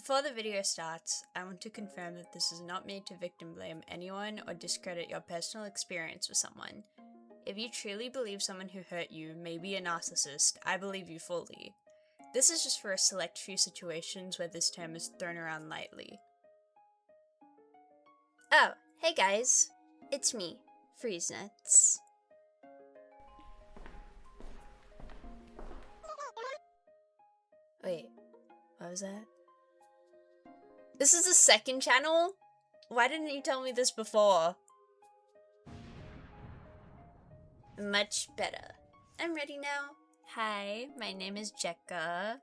Before the video starts, I want to confirm that this is not made to victim blame anyone or discredit your personal experience with someone. If you truly believe someone who hurt you may be a narcissist, I believe you fully. This is just for a select few situations where this term is thrown around lightly. Oh, hey guys, it's me, Freeze Nuts. Wait, what was that? This is the second channel? Why didn't you tell me this before? Much better. I'm ready now. Hi, my name is Jecka.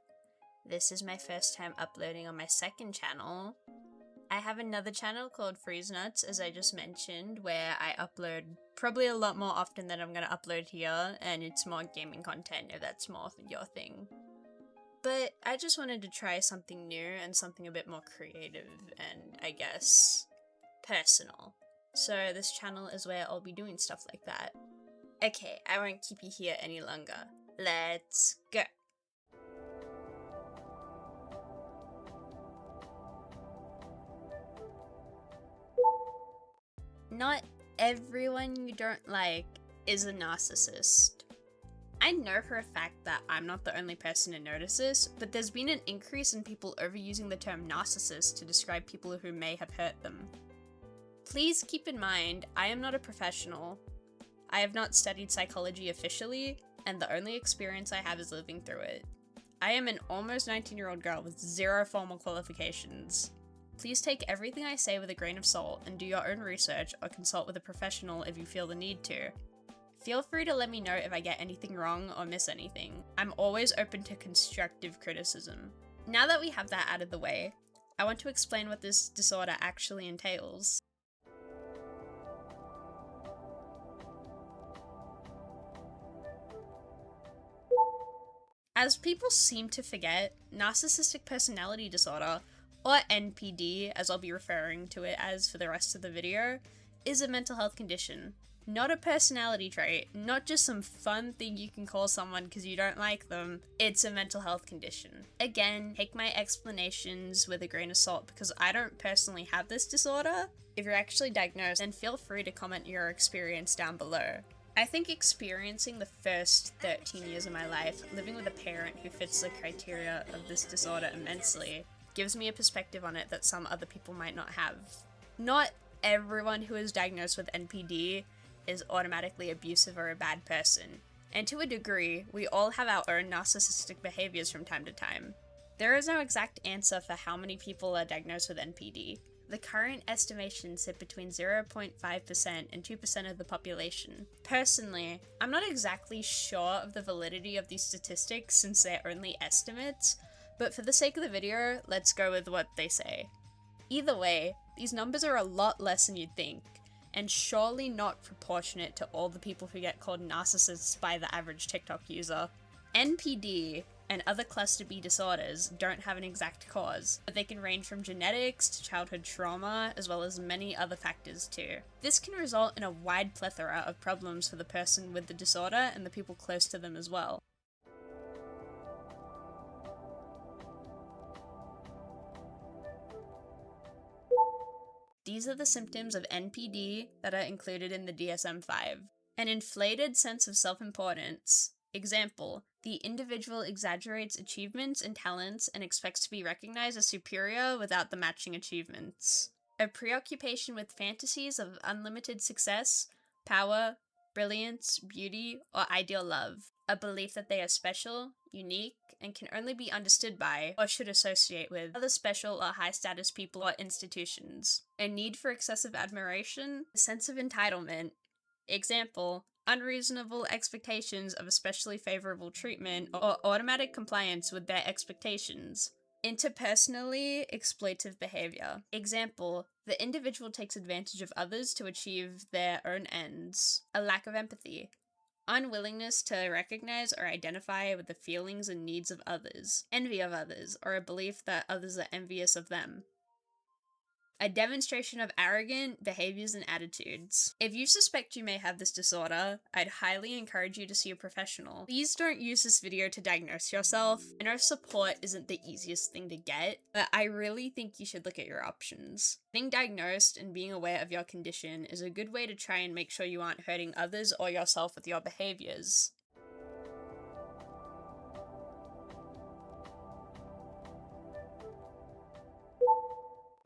This is my first time uploading on my second channel. I have another channel called Freeze Nuts, as I just mentioned, where I upload probably a lot more often than I'm gonna upload here, and it's more gaming content if that's more your thing. But I just wanted to try something new and something a bit more creative and, I guess, personal. So this channel is where I'll be doing stuff like that. Okay, I won't keep you here any longer. Let's go! Not everyone you don't like is a narcissist. I know for a fact that I'm not the only person to notice this, but there's been an increase in people overusing the term narcissist to describe people who may have hurt them. Please keep in mind, I am not a professional. I have not studied psychology officially, and the only experience I have is living through it. I am an almost 19-year-old girl with zero formal qualifications. Please take everything I say with a grain of salt and do your own research or consult with a professional if you feel the need to. Feel free to let me know if I get anything wrong or miss anything. I'm always open to constructive criticism. Now that we have that out of the way, I want to explain what this disorder actually entails. As people seem to forget, narcissistic personality disorder, or NPD as I'll be referring to it as for the rest of the video, is a mental health condition. Not a personality trait, not just some fun thing you can call someone because you don't like them. It's a mental health condition. Again, take my explanations with a grain of salt because I don't personally have this disorder. If you're actually diagnosed, then feel free to comment your experience down below. I think experiencing the first 13 years of my life living with a parent who fits the criteria of this disorder immensely gives me a perspective on it that some other people might not have. Not everyone who is diagnosed with NPD is automatically abusive or a bad person, and to a degree, we all have our own narcissistic behaviors from time to time. There is no exact answer for how many people are diagnosed with NPD. The current estimations sit between 0.5% and 2% of the population. Personally, I'm not exactly sure of the validity of these statistics since they're only estimates, but for the sake of the video, let's go with what they say. Either way, these numbers are a lot less than you'd think, and surely not proportionate to all the people who get called narcissists by the average TikTok user. NPD and other cluster B disorders don't have an exact cause, but they can range from genetics to childhood trauma, as well as many other factors too. This can result in a wide plethora of problems for the person with the disorder and the people close to them as well. These are the symptoms of NPD that are included in the DSM-5. An inflated sense of self-importance. Example, the individual exaggerates achievements and talents and expects to be recognized as superior without the matching achievements. A preoccupation with fantasies of unlimited success, power, brilliance, beauty, or ideal love. A belief that they are special, unique, and can only be understood by, or should associate with, other special or high-status people or institutions. A need for excessive admiration, a sense of entitlement. Example, unreasonable expectations of especially favorable treatment or automatic compliance with their expectations. Interpersonally exploitative behavior. Example, the individual takes advantage of others to achieve their own ends. A lack of empathy. Unwillingness to recognize or identify with the feelings and needs of others. Envy of others, or a belief that others are envious of them. a demonstration of arrogant behaviors and attitudes. If you suspect you may have this disorder, I'd highly encourage you to see a professional. Please don't use this video to diagnose yourself. I know support isn't the easiest thing to get, but I really think you should look at your options. Getting diagnosed and being aware of your condition is a good way to try and make sure you aren't hurting others or yourself with your behaviors.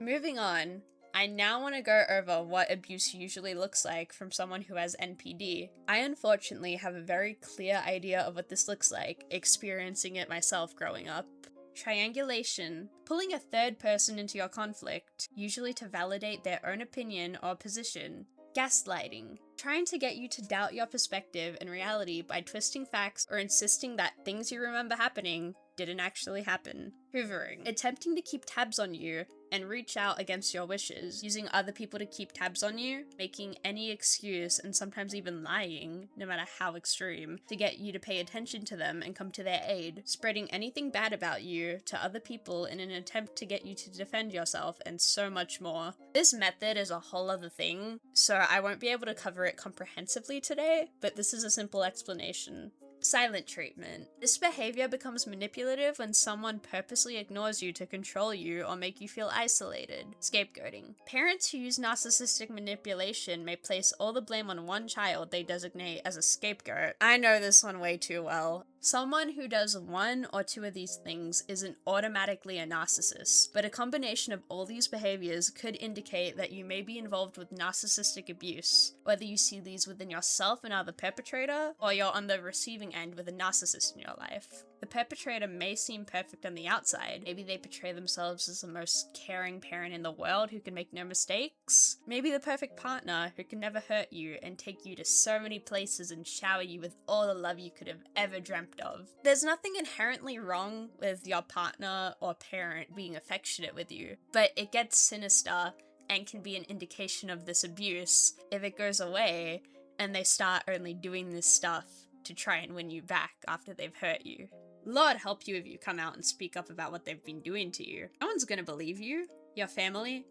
Moving on, I now want to go over what abuse usually looks like from someone who has NPD. I unfortunately have a very clear idea of what this looks like, experiencing it myself growing up. Triangulation, pulling a third person into your conflict, usually to validate their own opinion or position. Gaslighting, trying to get you to doubt your perspective and reality by twisting facts or insisting that things you remember happening didn't actually happen. Hoovering, attempting to keep tabs on you and reach out against your wishes, using other people to keep tabs on you, making any excuse and sometimes even lying, no matter how extreme, to get you to pay attention to them and come to their aid, spreading anything bad about you to other people in an attempt to get you to defend yourself, and so much more. This method is a whole other thing, so I won't be able to cover it comprehensively today, but this is a simple explanation. Silent treatment. This behavior becomes manipulative when someone purposely ignores you to control you or make you feel isolated. Scapegoating. Parents who use narcissistic manipulation may place all the blame on one child they designate as a scapegoat. I know this one way too well. Someone who does one or two of these things isn't automatically a narcissist, but a combination of all these behaviors could indicate that you may be involved with narcissistic abuse, whether you see these within yourself and are the perpetrator, or you're on the receiving end with a narcissist in your life. The perpetrator may seem perfect on the outside. Maybe they portray themselves as the most caring parent in the world who can make no mistakes. Maybe the perfect partner who can never hurt you and take you to so many places and shower you with all the love you could have ever dreamt of. There's nothing inherently wrong with your partner or parent being affectionate with you, but it gets sinister and can be an indication of this abuse if it goes away and they start only doing this stuff to try and win you back after they've hurt you. Lord help you if you come out and speak up about what they've been doing to you. No one's gonna believe you. Your family?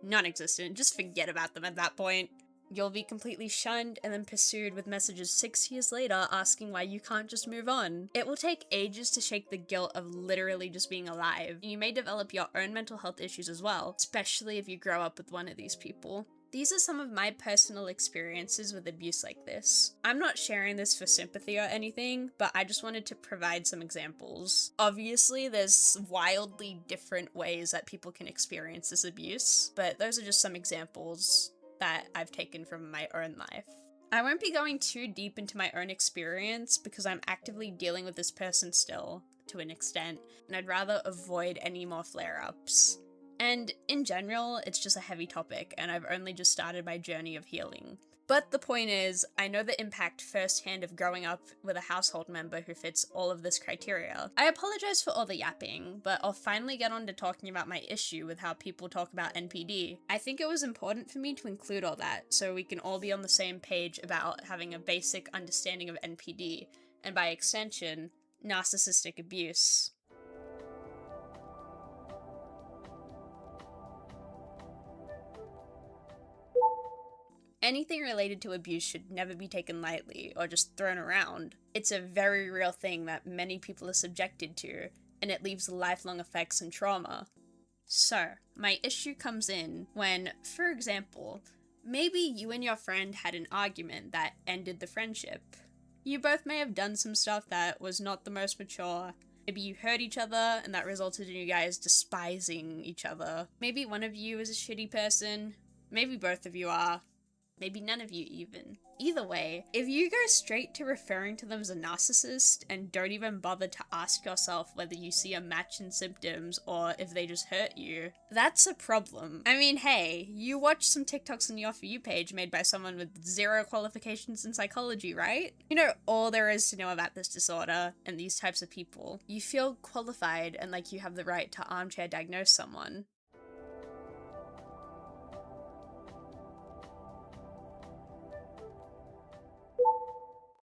Non-existent. Just forget about them at that point. You'll be completely shunned and then pursued with messages 6 years later asking why you can't just move on. It will take ages to shake the guilt of literally just being alive. You may develop your own mental health issues as well, especially if you grow up with one of these people. These are some of my personal experiences with abuse like this. I'm not sharing this for sympathy or anything, but I just wanted to provide some examples. Obviously, there's wildly different ways that people can experience this abuse, but those are just some examples that I've taken from my own life. I won't be going too deep into my own experience because I'm actively dealing with this person still, to an extent, and I'd rather avoid any more flare-ups. And in general, it's just a heavy topic, and I've only just started my journey of healing. But the point is, I know the impact firsthand of growing up with a household member who fits all of this criteria. I apologize for all the yapping, but I'll finally get on to talking about my issue with how people talk about NPD. I think it was important for me to include all that, so we can all be on the same page about having a basic understanding of NPD, and by extension, narcissistic abuse. Anything related to abuse should never be taken lightly or just thrown around. It's a very real thing that many people are subjected to, and it leaves lifelong effects and trauma. So, my issue comes in when, for example, maybe you and your friend had an argument that ended the friendship. You both may have done some stuff that was not the most mature. Maybe you hurt each other and that resulted in you guys despising each other. Maybe one of you is a shitty person. Maybe both of you are. Maybe none of you even. Either way, if you go straight to referring to them as a narcissist and don't even bother to ask yourself whether you see a match in symptoms or if they just hurt you, that's a problem. I mean, hey, you watch some TikToks on your For You page made by someone with 0 qualifications in psychology, right? You know all there is to know about this disorder and these types of people. You feel qualified and like you have the right to armchair diagnose someone.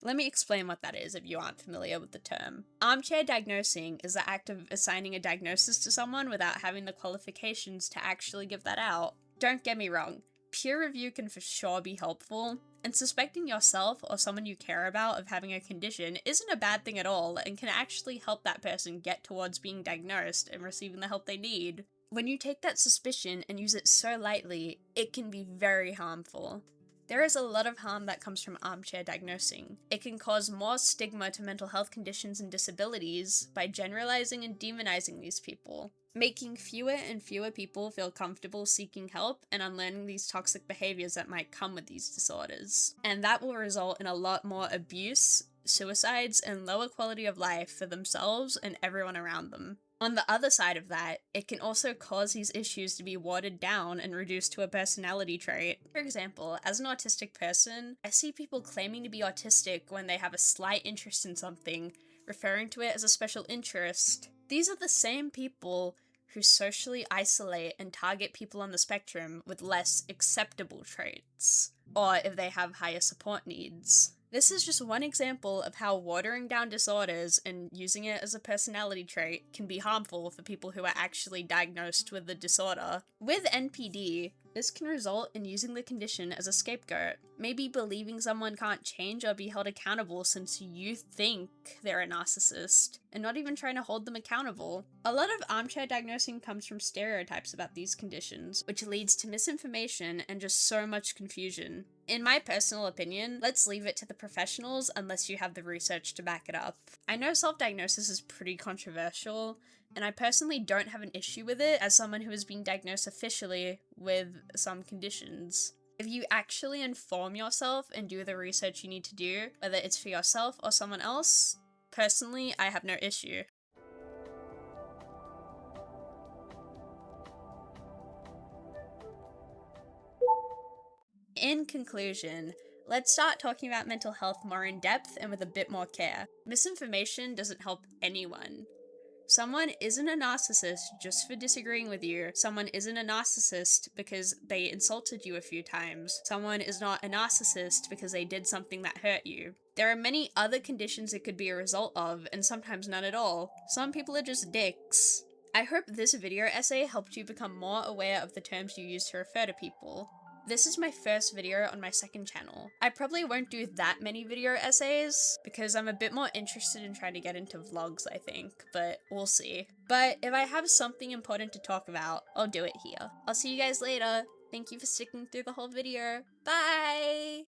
Let me explain what that is if you aren't familiar with the term. Armchair diagnosing is the act of assigning a diagnosis to someone without having the qualifications to actually give that out. Don't get me wrong, peer review can for sure be helpful, and suspecting yourself or someone you care about of having a condition isn't a bad thing at all and can actually help that person get towards being diagnosed and receiving the help they need. When you take that suspicion and use it so lightly, it can be very harmful. There is a lot of harm that comes from armchair diagnosing. It can cause more stigma to mental health conditions and disabilities by generalizing and demonizing these people, making fewer and fewer people feel comfortable seeking help and unlearning these toxic behaviors that might come with these disorders. And that will result in a lot more abuse, suicides, and lower quality of life for themselves and everyone around them. On the other side of that, it can also cause these issues to be watered down and reduced to a personality trait. For example, as an autistic person, I see people claiming to be autistic when they have a slight interest in something, referring to it as a special interest. These are the same people who socially isolate and target people on the spectrum with less acceptable traits, or if they have higher support needs. This is just one example of how watering down disorders and using it as a personality trait can be harmful for people who are actually diagnosed with the disorder. With NPD, this can result in using the condition as a scapegoat, maybe believing someone can't change or be held accountable since you think they're a narcissist, and not even trying to hold them accountable. A lot of armchair diagnosing comes from stereotypes about these conditions, which leads to misinformation and just so much confusion. In my personal opinion, let's leave it to the professionals unless you have the research to back it up. I know self-diagnosis is pretty controversial, and I personally don't have an issue with it as someone who has been diagnosed officially with some conditions. If you actually inform yourself and do the research you need to do, whether it's for yourself or someone else, personally, I have no issue. In conclusion, let's start talking about mental health more in depth and with a bit more care. Misinformation doesn't help anyone. Someone isn't a narcissist just for disagreeing with you. Someone isn't a narcissist because they insulted you a few times. Someone is not a narcissist because they did something that hurt you. There are many other conditions it could be a result of, and sometimes none at all. Some people are just dicks. I hope this video essay helped you become more aware of the terms you use to refer to people. This is my first video on my second channel. I probably won't do that many video essays because I'm a bit more interested in trying to get into vlogs, I think, but we'll see. But if I have something important to talk about, I'll do it here. I'll see you guys later. Thank you for sticking through the whole video. Bye!